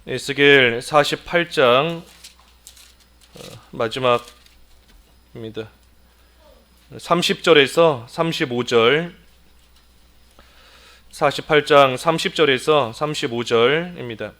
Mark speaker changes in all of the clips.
Speaker 1: 에스겔 48장 마지막입니다. 30절에서 35절, 48장 30절에서 35절입니다.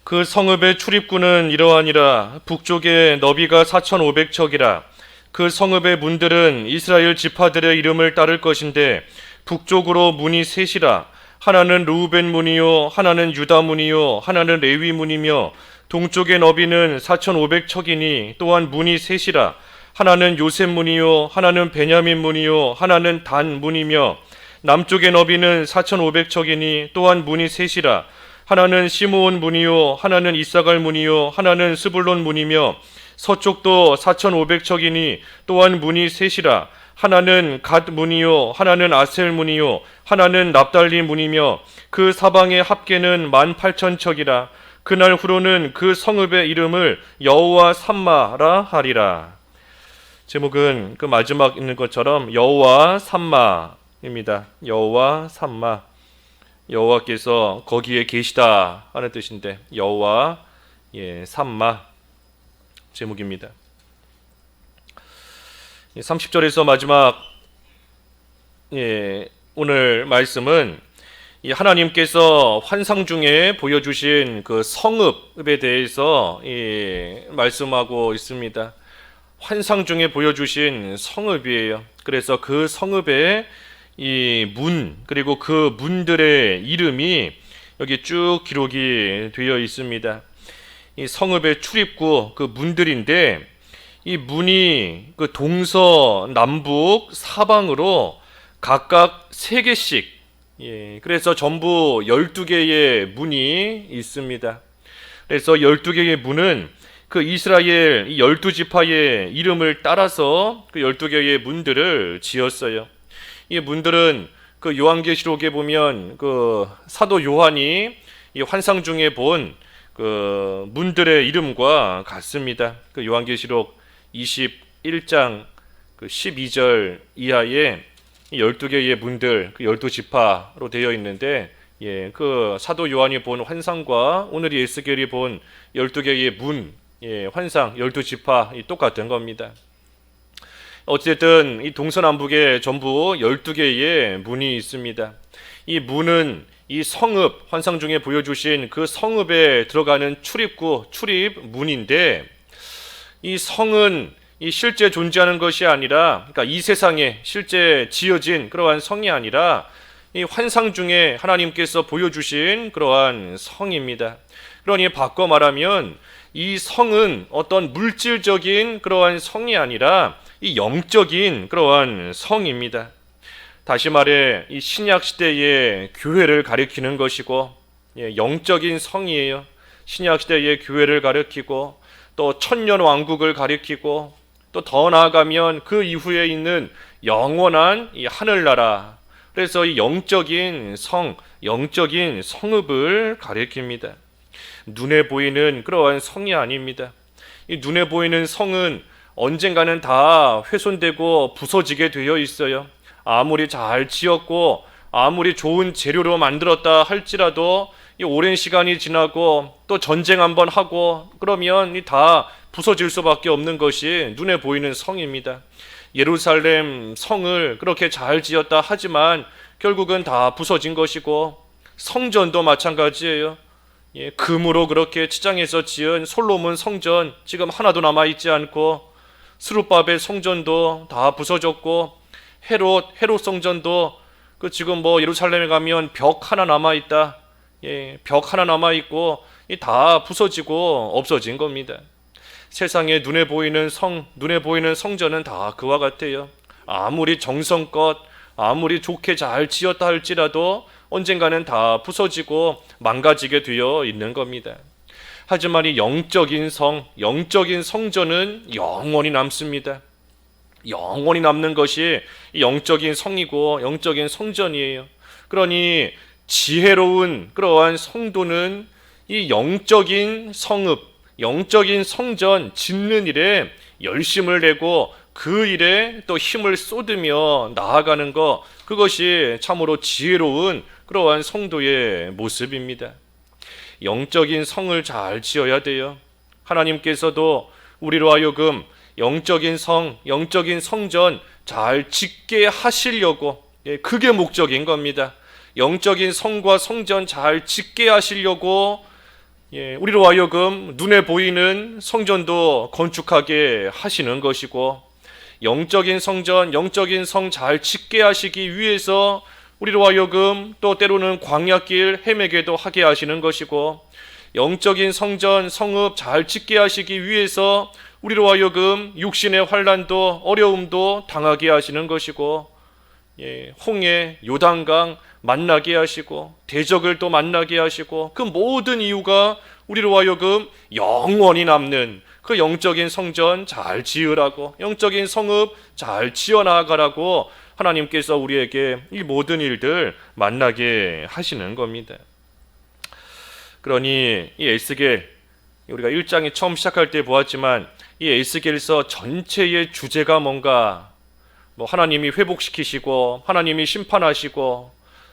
Speaker 1: 그 성읍의 출입구는 이러하니라. 북쪽에 너비가 4,500척이라. 그 성읍의 문들은 이스라엘 지파들의 이름을 따를 것인데 북쪽으로 문이 셋이라. 하나는 르우벤 문이요, 하나는 유다 문이요, 하나는 레위 문이며 동쪽의 너비는 4,500척이니 또한 문이 셋이라. 하나는 요셉 문이요, 하나는 베냐민 문이요, 하나는 단 문이며 남쪽의 너비는 4,500척이니 또한 문이 셋이라. 하나는 시므온 문이요, 하나는 이사갈 문이요, 하나는 스불론 문이며 서쪽도 4,500척이니 또한 문이 셋이라. 하나는 갓 문이요, 하나는 아셀 문이요, 하나는 납달리 문이며 그 사방의 합계는 18,000척이라. 그날 후로는 그 성읍의 이름을 여호와 삼마라 하리라. 제목은 그 마지막 있는 것처럼 여호와 삼마입니다. 여호와 삼마. 여호와께서 거기에 계시다 하는 뜻인데 여호와 삼마 제목입니다. 30절에서 마지막 오늘 말씀은 하나님께서 환상 중에 보여주신 그 성읍에 대해서 말씀하고 있습니다. 환상 중에 보여주신 성읍이에요. 그래서 그 성읍의 이 문, 그리고 그 문들의 이름이 여기 쭉 기록이 되어 있습니다. 이 성읍의 출입구, 그 문들인데 이 문이 그 동서남북 사방으로 각각 3개씩, 그래서 전부 12개의 문이 있습니다. 그래서 12개의 문은 그 이스라엘 이 12지파의 이름을 따라서 그 12개의 문들을 지었어요. 이 문들은 그 요한계시록에 보면 그 사도 요한이 이 환상 중에 본 그 문들의 이름과 같습니다. 그 요한계시록 21장 그 12절 이하에 12개의 문들, 그 12지파로 되어 있는데, 그 사도 요한이 본 환상과 오늘 에스겔이 본 12개의 문, 환상, 12지파 똑같은 겁니다. 어쨌든 이 동서남북에 전부 12개의 문이 있습니다. 이 문은 이 성읍, 환상 중에 보여주신 그 성읍에 들어가는 출입구, 출입 문인데, 이 성은 이 실제 존재하는 것이 아니라, 그러니까 이 세상에 실제 지어진 그러한 성이 아니라 이 환상 중에 하나님께서 보여주신 그러한 성입니다. 그러니 바꿔 말하면 이 성은 어떤 물질적인 그러한 성이 아니라 이 영적인 그러한 성입니다. 다시 말해 이 신약 시대의 교회를 가리키는 것이고, 영적인 성이에요. 신약 시대의 교회를 가리키고 또 천년 왕국을 가리키고 또 더 나아가면 그 이후에 있는 영원한 이 하늘나라, 그래서 이 영적인 성, 영적인 성읍을 가리킵니다. 눈에 보이는 그러한 성이 아닙니다. 이 눈에 보이는 성은 언젠가는 다 훼손되고 부서지게 되어 있어요. 아무리 잘 지었고 아무리 좋은 재료로 만들었다 할지라도 이 오랜 시간이 지나고 또 전쟁 한번 하고 그러면 다 부서질 수밖에 없는 것이 눈에 보이는 성입니다. 예루살렘 성을 그렇게 잘 지었다 하지만 결국은 다 부서진 것이고, 성전도 마찬가지예요. 금으로 그렇게 치장해서 지은 솔로몬 성전 지금 하나도 남아있지 않고, 스룹바벨 성전도 다 부서졌고, 헤롯 성전도 그 지금 예루살렘에 가면 벽 하나 남아있다, 벽 하나 남아있고 다 부서지고 없어진 겁니다. 세상에 눈에 보이는 성, 눈에 보이는 성전은 다 그와 같아요. 아무리 정성껏 아무리 좋게 잘 지었다 할지라도 언젠가는 다 부서지고 망가지게 되어 있는 겁니다. 하지만 이 영적인 성, 영적인 성전은 영원히 남습니다. 영원히 남는 것이 영적인 성이고 영적인 성전이에요. 그러니 지혜로운 그러한 성도는 이 영적인 성읍, 영적인 성전 짓는 일에 열심을 내고 그 일에 또 힘을 쏟으며 나아가는 것, 그것이 참으로 지혜로운 그러한 성도의 모습입니다. 영적인 성을 잘 지어야 돼요. 하나님께서도 우리로 하여금 영적인 성, 영적인 성전 잘 짓게 하시려고, 그게 목적인 겁니다. 영적인 성과 성전 잘 짓게 하시려고 우리로 하여금 눈에 보이는 성전도 건축하게 하시는 것이고, 영적인 성전, 영적인 성 잘 짓게 하시기 위해서 우리로 하여금 또 때로는 광야길 헤매게도 하게 하시는 것이고, 영적인 성전, 성읍 잘 짓게 하시기 위해서 우리로 하여금 육신의 환난도 어려움도 당하게 하시는 것이고, 홍해, 요단강 만나게 하시고 대적을 또 만나게 하시고, 그 모든 이유가 우리로 하여금 영원히 남는 그 영적인 성전 잘 지으라고, 영적인 성읍 잘 지어나가라고 하나님께서 우리에게 이 모든 일들 만나게 하시는 겁니다. 그러니 이 에스겔, 우리가 1장에 처음 시작할 때 보았지만 이 에스겔서 전체의 주제가 뭔가, 하나님이 회복시키시고 하나님이 심판하시고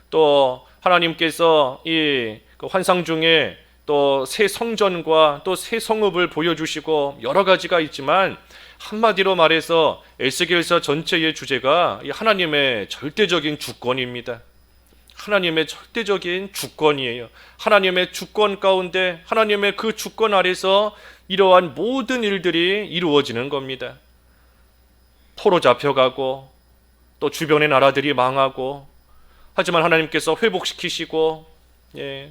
Speaker 1: 또 하나님께서 이 환상 중에 또 새 성전과 또 새 성읍을 보여주시고 여러 가지가 있지만, 한마디로 말해서 에스겔서 전체의 주제가 이 하나님의 절대적인 주권입니다. 하나님의 절대적인 주권이에요. 하나님의 주권 가운데, 하나님의 그 주권 아래서 이러한 모든 일들이 이루어지는 겁니다. 포로 잡혀가고 또 주변의 나라들이 망하고, 하지만 하나님께서 회복시키시고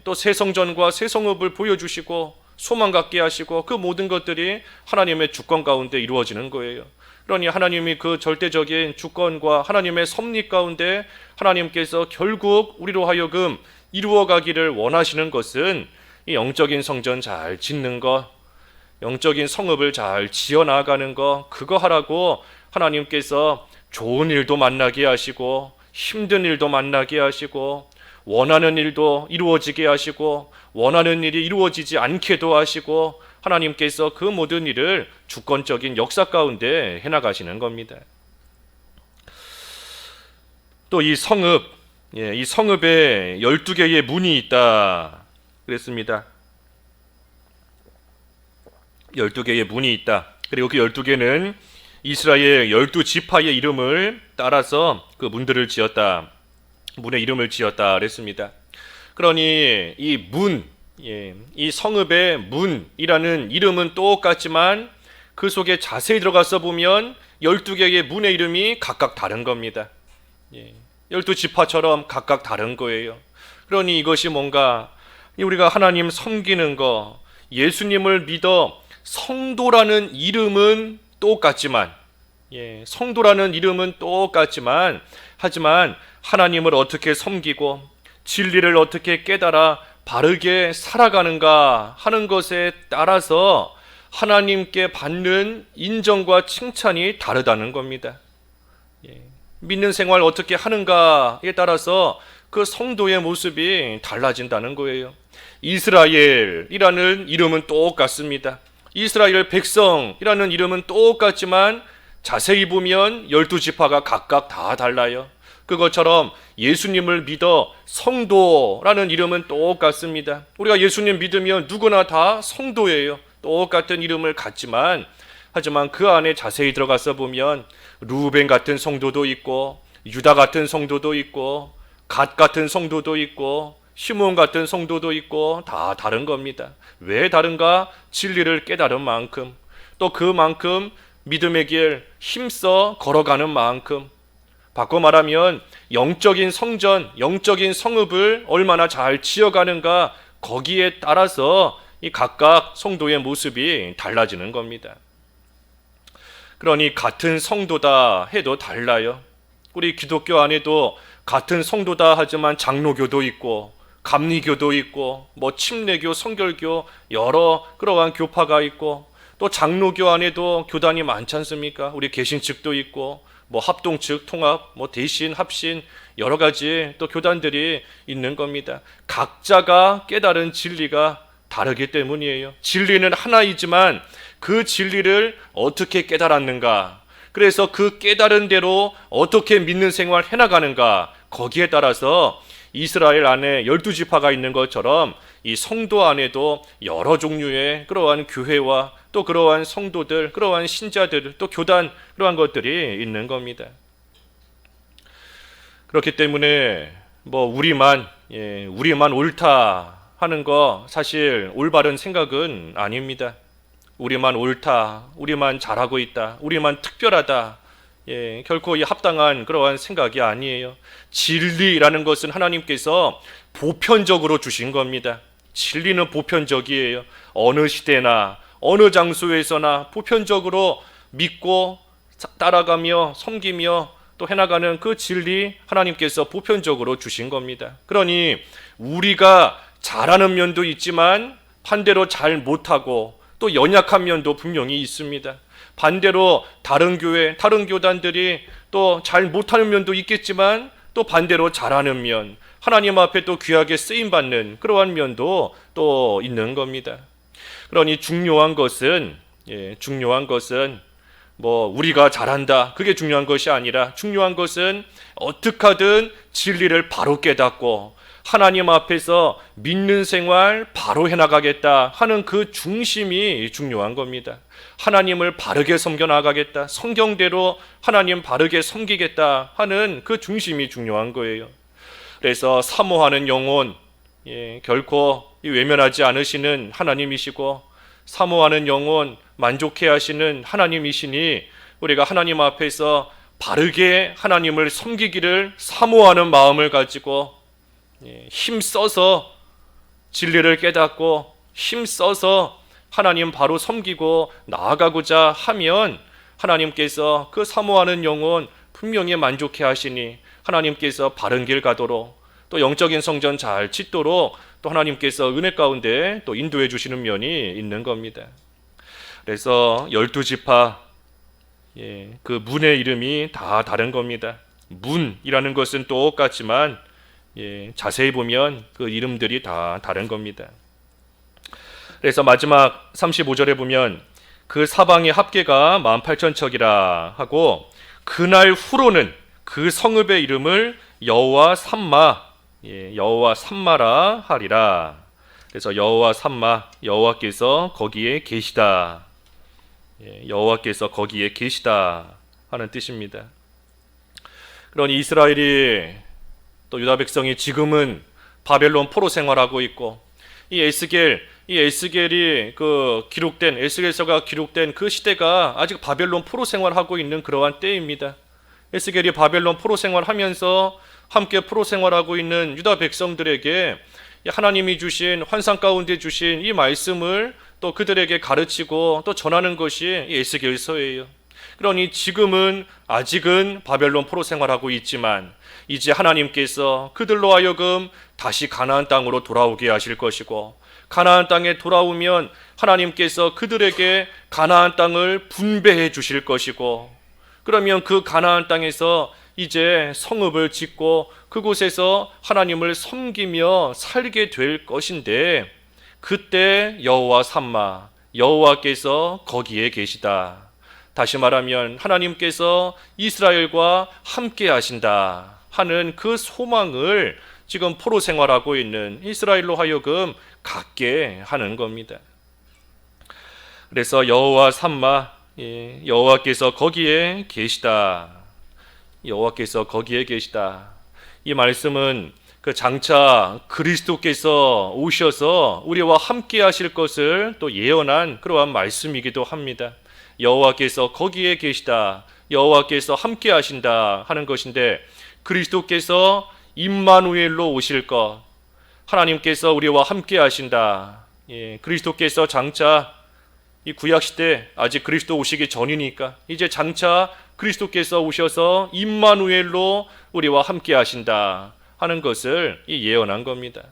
Speaker 1: 또 새 성전과 새 성읍을 보여주시고 소망 갖게 하시고, 그 모든 것들이 하나님의 주권 가운데 이루어지는 거예요. 그러니 하나님이 그 절대적인 주권과 하나님의 섭리 가운데 하나님께서 결국 우리로 하여금 이루어가기를 원하시는 것은 이 영적인 성전 잘 짓는 것, 영적인 성읍을 잘 지어나가는 것, 그거 하라고 하나님께서 좋은 일도 만나게 하시고 힘든 일도 만나게 하시고 원하는 일도 이루어지게 하시고 원하는 일이 이루어지지 않게도 하시고, 하나님께서 그 모든 일을 주권적인 역사 가운데 해나가시는 겁니다. 또 이 성읍, 이 성읍에 12개의 문이 있다 그랬습니다. 12개의 문이 있다. 그리고 그 12개는 이스라엘 12지파의 이름을 따라서 그 문들을 지었다. 문의 이름을 지었다 그랬습니다. 그러니 이 문, 이 성읍의 문이라는 이름은 똑같지만 그 속에 자세히 들어가서 보면 12개의 문의 이름이 각각 다른 겁니다. 12지파처럼 각각 다른 거예요. 그러니 이것이 뭔가 우리가 하나님 섬기는 거, 예수님을 믿어 성도라는 이름은 똑같지만, 성도라는 이름은 똑같지만, 하지만 하나님을 어떻게 섬기고 진리를 어떻게 깨달아 바르게 살아가는가 하는 것에 따라서 하나님께 받는 인정과 칭찬이 다르다는 겁니다. 믿는 생활 어떻게 하는가에 따라서 그 성도의 모습이 달라진다는 거예요. 이스라엘이라는 이름은 똑같습니다. 이스라엘 백성이라는 이름은 똑같지만 자세히 보면 12지파가 각각 다 달라요. 그것처럼 예수님을 믿어 성도라는 이름은 똑같습니다. 우리가 예수님 믿으면 누구나 다 성도예요. 똑같은 이름을 갖지만, 하지만 그 안에 자세히 들어가서 보면 루벤 같은 성도도 있고 유다 같은 성도도 있고 갓 같은 성도도 있고 시몬 같은 성도도 있고 다 다른 겁니다. 왜 다른가? 진리를 깨달은 만큼, 또 그만큼 믿음의 길 힘써 걸어가는 만큼, 바꿔 말하면 영적인 성전, 영적인 성읍을 얼마나 잘 지어가는가, 거기에 따라서 이 각각 성도의 모습이 달라지는 겁니다. 그러니 같은 성도다 해도 달라요. 우리 기독교 안에도 같은 성도다 하지만 장로교도 있고 감리교도 있고 침례교, 성결교 여러 그러한 교파가 있고, 또 장로교 안에도 교단이 많지 않습니까? 우리 개신 측도 있고 합동 측, 통합, 대신, 합신 여러 가지 또 교단들이 있는 겁니다. 각자가 깨달은 진리가 다르기 때문이에요. 진리는 하나이지만 그 진리를 어떻게 깨달았는가, 그래서 그 깨달은 대로 어떻게 믿는 생활 해나가는가, 거기에 따라서 이스라엘 안에 12지파가 있는 것처럼 이 성도 안에도 여러 종류의 그러한 교회와 또 그러한 성도들, 그러한 신자들, 또 교단, 그러한 것들이 있는 겁니다. 그렇기 때문에 우리만 옳다 하는 거 사실 올바른 생각은 아닙니다. 우리만 옳다, 우리만 잘하고 있다, 우리만 특별하다, 결코 이 합당한 그러한 생각이 아니에요. 진리라는 것은 하나님께서 보편적으로 주신 겁니다. 진리는 보편적이에요. 어느 시대나 어느 장소에서나 보편적으로 믿고 따라가며 섬기며 또 해나가는 그 진리, 하나님께서 보편적으로 주신 겁니다. 그러니 우리가 잘하는 면도 있지만 반대로 잘 못하고 또 연약한 면도 분명히 있습니다. 반대로 다른 교회, 다른 교단들이 또 잘 못하는 면도 있겠지만 또 반대로 잘하는 면, 하나님 앞에 또 귀하게 쓰임받는 그러한 면도 또 있는 겁니다. 그러니 중요한 것은 우리가 잘한다, 그게 중요한 것이 아니라 중요한 것은 어떻게 하든 진리를 바로 깨닫고 하나님 앞에서 믿는 생활 바로 해나가겠다 하는 그 중심이 중요한 겁니다. 하나님을 바르게 섬겨나가겠다, 성경대로 하나님 바르게 섬기겠다 하는 그 중심이 중요한 거예요. 그래서 사모하는 영혼, 결코 외면하지 않으시는 하나님이시고 사모하는 영혼 만족해 하시는 하나님이시니 우리가 하나님 앞에서 바르게 하나님을 섬기기를 사모하는 마음을 가지고 힘써서 진리를 깨닫고 힘써서 하나님 바로 섬기고 나아가고자 하면 하나님께서 그 사모하는 영혼 분명히 만족해 하시니 하나님께서 바른 길 가도록 또 영적인 성전 잘 짓도록 또 하나님께서 은혜 가운데 또 인도해 주시는 면이 있는 겁니다. 그래서 12지파 그 문의 이름이 다 다른 겁니다. 문이라는 것은 똑같지만 자세히 보면 그 이름들이 다 다른 겁니다. 그래서 마지막 35절에 보면 그 사방의 합계가 18,000척이라 하고 그날 후로는 그 성읍의 이름을 여호와 삼마, 여호와 삼마라 하리라. 그래서 여호와 삼마, 여호와께서 거기에 계시다, 여호와께서 거기에 계시다 하는 뜻입니다. 그러니 이스라엘이 또 유다 백성이 지금은 바벨론 포로 생활하고 있고 이 에스겔이 에스겔서가 기록된 그 시대가 아직 바벨론 포로 생활하고 있는 그러한 때입니다. 에스겔이 바벨론 포로 생활하면서 함께 포로 생활하고 있는 유다 백성들에게 하나님이 주신 환상 가운데 주신 이 말씀을 또 그들에게 가르치고 또 전하는 것이 이 에스겔서예요. 그러니 지금은 아직은 바벨론 포로 생활하고 있지만 이제 하나님께서 그들로 하여금 다시 가나안 땅으로 돌아오게 하실 것이고 가나안 땅에 돌아오면 하나님께서 그들에게 가나안 땅을 분배해 주실 것이고 그러면 그 가나안 땅에서 이제 성읍을 짓고 그곳에서 하나님을 섬기며 살게 될 것인데 그때 여호와 삼마, 여호와께서 거기에 계시다. 다시 말하면 하나님께서 이스라엘과 함께 하신다 하는 그 소망을 지금 포로 생활하고 있는 이스라엘로 하여금 갖게 하는 겁니다. 그래서 여호와 삼마, 여호와께서 거기에 계시다, 여호와께서 거기에 계시다. 이 말씀은 그 장차 그리스도께서 오셔서 우리와 함께 하실 것을 또 예언한 그러한 말씀이기도 합니다. 여호와께서 거기에 계시다, 여호와께서 함께 하신다 하는 것인데 그리스도께서 임마누엘로 오실 것, 하나님께서 우리와 함께 하신다. 그리스도께서 장차 이 구약시대 아직 그리스도 오시기 전이니까 이제 장차 그리스도께서 오셔서 임마누엘로 우리와 함께 하신다 하는 것을 예언한 겁니다.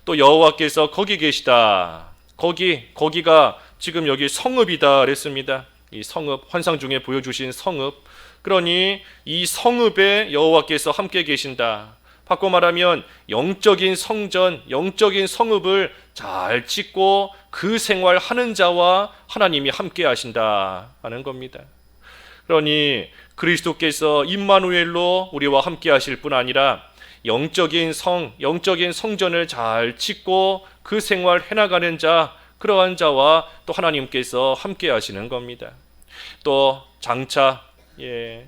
Speaker 1: 또 여호와께서 거기 계시다, 거기가 지금 여기 성읍이다 그랬습니다. 이 성읍, 환상 중에 보여주신 성읍, 그러니 이 성읍에 여호와께서 함께 계신다. 바꿔 말하면 영적인 성전, 영적인 성읍을 잘 짓고 그 생활하는 자와 하나님이 함께 하신다 하는 겁니다. 그러니 그리스도께서 임마누엘로 우리와 함께 하실 뿐 아니라 영적인 영적인 성전을 잘 짓고 그 생활 해나가는 자, 그러한 자와 또 하나님께서 함께 하시는 겁니다. 또 장차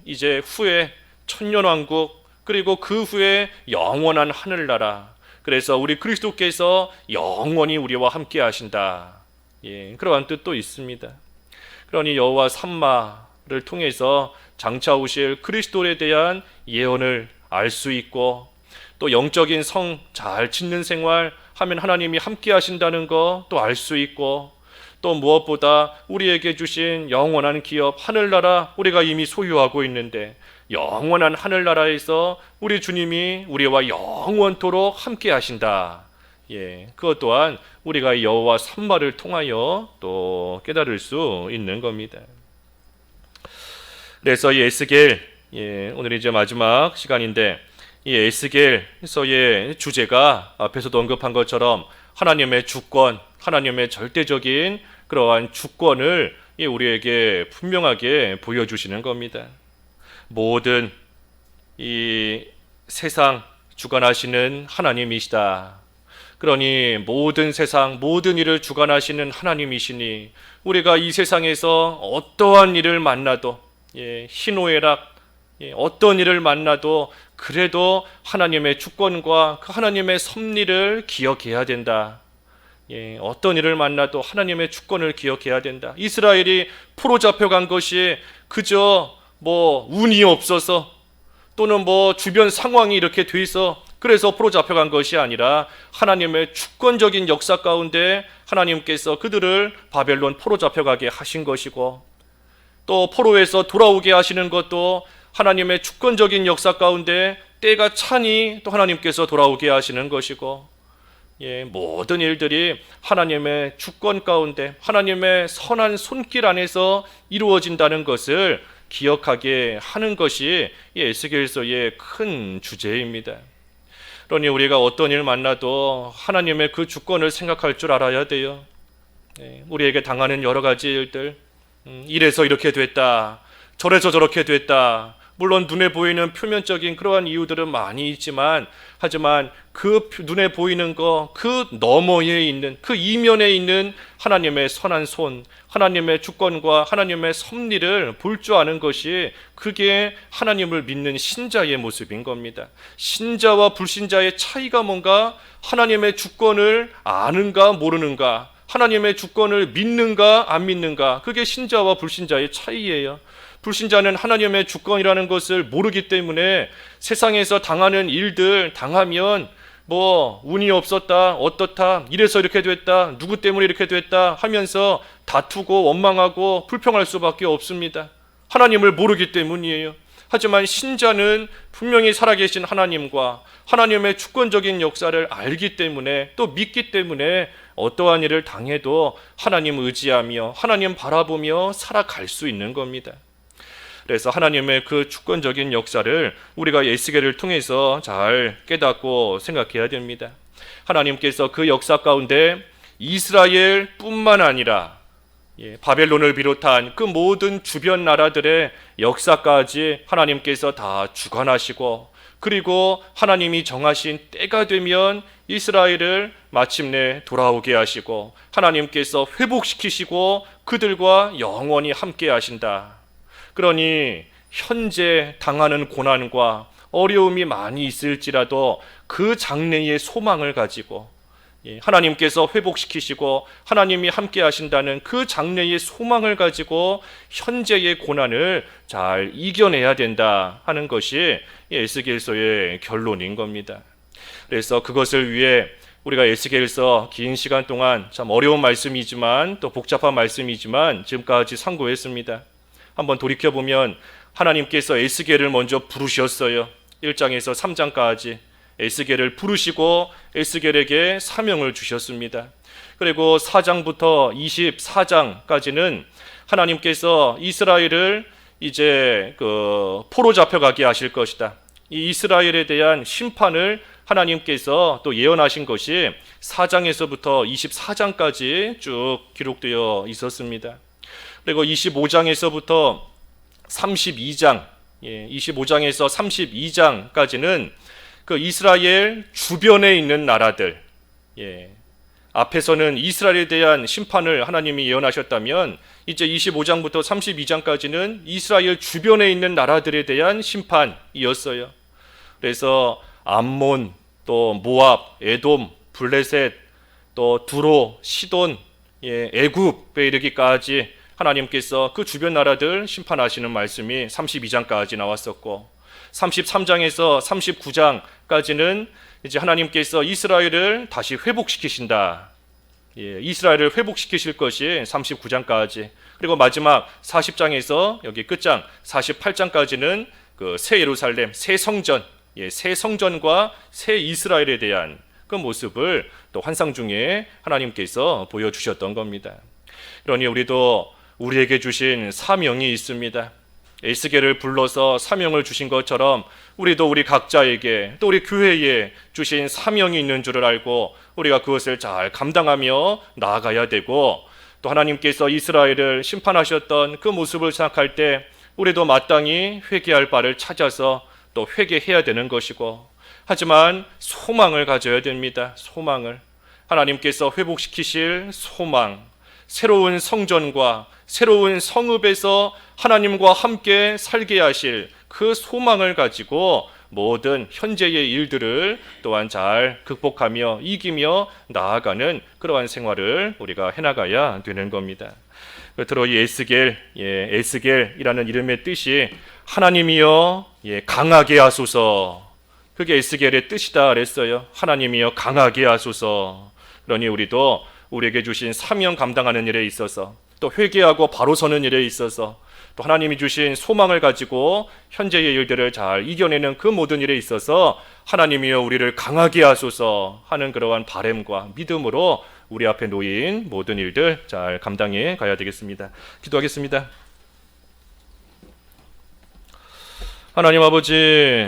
Speaker 1: 이제 후에 천년왕국, 그리고 그 후에 영원한 하늘나라, 그래서 우리 그리스도께서 영원히 우리와 함께 하신다, 그러한 뜻도 있습니다. 그러니 여호와 삼마를 통해서 장차 오실 그리스도에 대한 예언을 알 수 있고, 또 영적인 성 잘 짓는 생활 하면 하나님이 함께 하신다는 거 또 알 수 있고, 또 무엇보다 우리에게 주신 영원한 기업 하늘나라, 우리가 이미 소유하고 있는데 영원한 하늘나라에서 우리 주님이 우리와 영원토록 함께 하신다, 그것 또한 우리가 여호와 삼마를 통하여 또 깨달을 수 있는 겁니다. 그래서 이 에스겔, 오늘 이제 마지막 시간인데, 이 에스겔서의 주제가 앞에서도 언급한 것처럼 하나님의 주권, 하나님의 절대적인 그러한 주권을 우리에게 분명하게 보여주시는 겁니다. 모든 이 세상 주관하시는 하나님이시다. 그러니 모든 세상, 모든 일을 주관하시는 하나님이시니 우리가 이 세상에서 어떠한 일을 만나도, 희노애락, 어떤 일을 만나도 그래도 하나님의 주권과 그 하나님의 섭리를 기억해야 된다. 어떤 일을 만나도 하나님의 주권을 기억해야 된다. 이스라엘이 포로 잡혀간 것이 그저 운이 없어서, 또는 주변 상황이 이렇게 돼 있어 그래서 포로 잡혀간 것이 아니라 하나님의 주권적인 역사 가운데 하나님께서 그들을 바벨론 포로 잡혀가게 하신 것이고, 또 포로에서 돌아오게 하시는 것도 하나님의 주권적인 역사 가운데 때가 차니 또 하나님께서 돌아오게 하시는 것이고, 모든 일들이 하나님의 주권 가운데 하나님의 선한 손길 안에서 이루어진다는 것을 기억하게 하는 것이 이 에스겔서의 큰 주제입니다. 그러니 우리가 어떤 일 만나도 하나님의 그 주권을 생각할 줄 알아야 돼요. 우리에게 당하는 여러 가지 일들, 이래서 이렇게 됐다, 저래서 저렇게 됐다, 물론 눈에 보이는 표면적인 그러한 이유들은 많이 있지만, 하지만 그 눈에 보이는 거, 그 너머에 있는, 그 이면에 있는 하나님의 선한 손, 하나님의 주권과 하나님의 섭리를 볼 줄 아는 것이, 그게 하나님을 믿는 신자의 모습인 겁니다. 신자와 불신자의 차이가 뭔가, 하나님의 주권을 아는가 모르는가, 하나님의 주권을 믿는가 안 믿는가, 그게 신자와 불신자의 차이예요. 불신자는 하나님의 주권이라는 것을 모르기 때문에 세상에서 당하는 일들 당하면 운이 없었다, 어떻다, 이래서 이렇게 됐다, 누구 때문에 이렇게 됐다 하면서 다투고 원망하고 불평할 수밖에 없습니다. 하나님을 모르기 때문이에요. 하지만 신자는 분명히 살아계신 하나님과 하나님의 주권적인 역사를 알기 때문에, 또 믿기 때문에 어떠한 일을 당해도 하나님 의지하며 하나님 바라보며 살아갈 수 있는 겁니다. 그래서 하나님의 그 주권적인 역사를 우리가 에스겔을 통해서 잘 깨닫고 생각해야 됩니다. 하나님께서 그 역사 가운데 이스라엘뿐만 아니라 바벨론을 비롯한 그 모든 주변 나라들의 역사까지 하나님께서 다 주관하시고, 그리고 하나님이 정하신 때가 되면 이스라엘을 마침내 돌아오게 하시고 하나님께서 회복시키시고 그들과 영원히 함께 하신다. 그러니 현재 당하는 고난과 어려움이 많이 있을지라도 그 장래의 소망을 가지고, 하나님께서 회복시키시고 하나님이 함께 하신다는 그 장래의 소망을 가지고 현재의 고난을 잘 이겨내야 된다 하는 것이 에스겔서의 결론인 겁니다. 그래서 그것을 위해 우리가 에스겔서 긴 시간 동안 참 어려운 말씀이지만 또 복잡한 말씀이지만 지금까지 상고했습니다. 한번 돌이켜보면 하나님께서 에스겔을 먼저 부르셨어요. 1장에서 3장까지 에스겔을 부르시고 에스겔에게 사명을 주셨습니다. 그리고 4장부터 24장까지는 하나님께서 이스라엘을 이제 포로 잡혀가게 하실 것이다, 이 이스라엘에 대한 심판을 하나님께서 또 예언하신 것이 4장에서부터 24장까지 쭉 기록되어 있었습니다. 그리고 25장에서부터 32장, 25장에서 32장까지는 그 이스라엘 주변에 있는 나라들, 앞에서는 이스라엘에 대한 심판을 하나님이 예언하셨다면 이제 25장부터 32장까지는 이스라엘 주변에 있는 나라들에 대한 심판이었어요. 그래서 암몬, 또 모압, 에돔, 블레셋, 또 두로, 시돈, 애굽에 이르기까지 하나님께서 그 주변 나라들 심판하시는 말씀이 32장까지 나왔었고, 33장에서 39장까지는 이제 하나님께서 이스라엘을 다시 회복시키신다. 이스라엘을 회복시키실 것이 39장까지. 그리고 마지막 40장에서 여기 끝장 48장까지는 그 새 예루살렘, 새 성전, 새 성전과 새 이스라엘에 대한 그 모습을 또 환상 중에 하나님께서 보여주셨던 겁니다. 그러니 우리도 우리에게 주신 사명이 있습니다. 에스겔을 불러서 사명을 주신 것처럼 우리도 우리 각자에게 또 우리 교회에 주신 사명이 있는 줄을 알고 우리가 그것을 잘 감당하며 나아가야 되고, 또 하나님께서 이스라엘을 심판하셨던 그 모습을 생각할 때 우리도 마땅히 회개할 바를 찾아서 또 회개해야 되는 것이고, 하지만 소망을 가져야 됩니다. 소망을, 하나님께서 회복시키실 소망, 새로운 성전과 새로운 성읍에서 하나님과 함께 살게 하실 그 소망을 가지고 모든 현재의 일들을 또한 잘 극복하며 이기며 나아가는 그러한 생활을 우리가 해나가야 되는 겁니다. 끝으로 이 에스겔이라는 이름의 뜻이 하나님이여 강하게 하소서, 그게 에스겔의 뜻이다 그랬어요. 하나님이여 강하게 하소서. 그러니 우리도 우리에게 주신 사명 감당하는 일에 있어서, 또 회개하고 바로 서는 일에 있어서, 또 하나님이 주신 소망을 가지고 현재의 일들을 잘 이겨내는 그 모든 일에 있어서 하나님이여 우리를 강하게 하소서 하는 그러한 바램과 믿음으로 우리 앞에 놓인 모든 일들 잘 감당해 가야 되겠습니다. 기도하겠습니다. 하나님 아버지,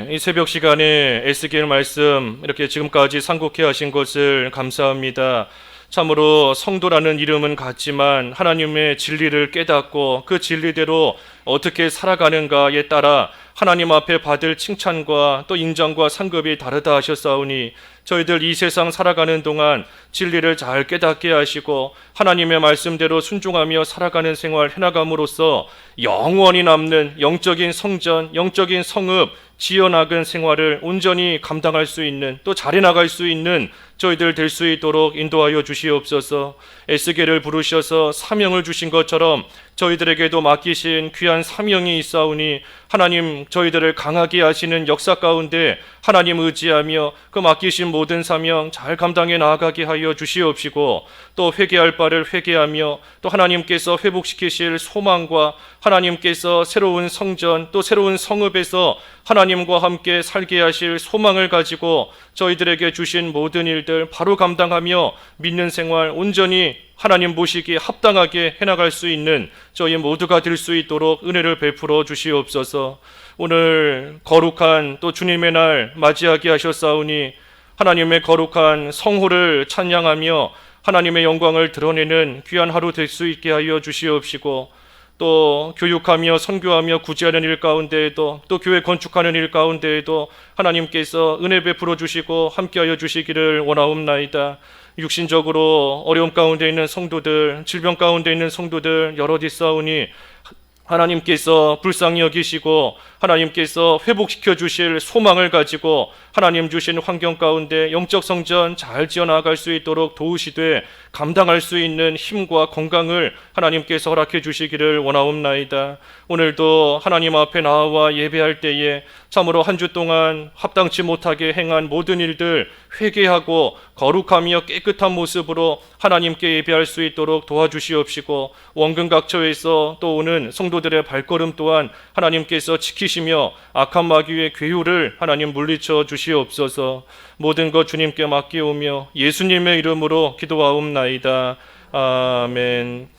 Speaker 1: 이 새벽 시간에 에스겔 말씀 이렇게 지금까지 상고케 하신 것을 감사합니다. 참으로 성도라는 이름은 같지만 하나님의 진리를 깨닫고 그 진리대로 어떻게 살아가는가에 따라 하나님 앞에 받을 칭찬과 또 인정과 상급이 다르다 하셨사오니, 저희들 이 세상 살아가는 동안 진리를 잘 깨닫게 하시고 하나님의 말씀대로 순종하며 살아가는 생활 해나감으로써 영원히 남는 영적인 성전, 영적인 성읍, 지어나간 생활을 온전히 감당할 수 있는, 또 잘해나갈 수 있는 저희들 될 수 있도록 인도하여 주시옵소서. 에스겔을 부르셔서 사명을 주신 것처럼 저희들에게도 맡기신 귀한 사명이 있사오니 하나님 저희들을 강하게 하시는 역사 가운데 하나님 의지하며 그 맡기신 모든 사명 잘 감당해 나아가게 하여 주시옵시고, 또 회개할 바를 회개하며 또 하나님께서 회복시키실 소망과 하나님께서 새로운 성전 또 새로운 성읍에서 하나님과 함께 살게 하실 소망을 가지고 저희들에게 주신 모든 일들 바로 감당하며 믿는 생활 온전히 하나님 보시기에 합당하게 해나갈 수 있는 저희 모두가 될 수 있도록 은혜를 베풀어 주시옵소서. 오늘 거룩한 또 주님의 날 맞이하게 하셨사오니 하나님의 거룩한 성호를 찬양하며 하나님의 영광을 드러내는 귀한 하루 될 수 있게 하여 주시옵시고, 또 교육하며 선교하며 구제하는 일 가운데에도 또 교회 건축하는 일 가운데에도 하나님께서 은혜 베풀어 주시고 함께하여 주시기를 원하옵나이다. 육신적으로 어려움 가운데 있는 성도들, 질병 가운데 있는 성도들 여럿 있사오니 하나님께서 불쌍히 여기시고 하나님께서 회복시켜 주실 소망을 가지고 하나님 주신 환경 가운데 영적 성전 잘 지어나갈 수 있도록 도우시되 감당할 수 있는 힘과 건강을 하나님께서 허락해 주시기를 원하옵나이다. 오늘도 하나님 앞에 나와 예배할 때에 참으로 한 주 동안 합당치 못하게 행한 모든 일들 회개하고 거룩하며 깨끗한 모습으로 하나님께 예배할 수 있도록 도와주시옵시고, 원근각처에서 또 오는 성도들의 발걸음 또한 하나님께서 지키시며 악한 마귀의 괴유를 하나님 물리쳐 주시옵소서. 모든 것 주님께 맡기오며 예수님의 이름으로 기도하옵나이다. 아멘.